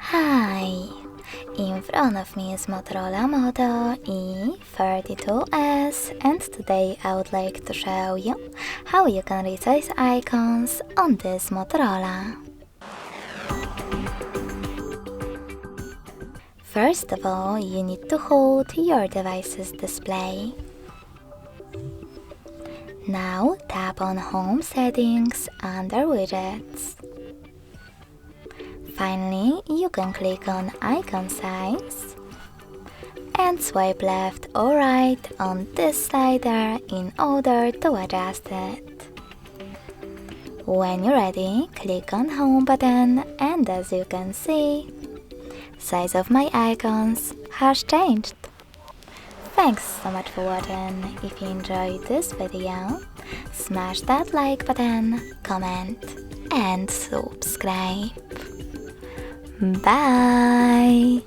Hi! In front of me is Motorola Moto E32s, and today I would like to show you how you can resize icons on this Motorola. First of all, you need to hold your device's display. Now tap on Home Settings under Widgets. Finally, you can click on Icon Size and swipe left or right on this slider in order to adjust it. When you're ready, click on Home button, and as you can see, size of my icons has changed. Thanks so much for watching. If you enjoyed this video, smash that like button, comment and subscribe. Bye!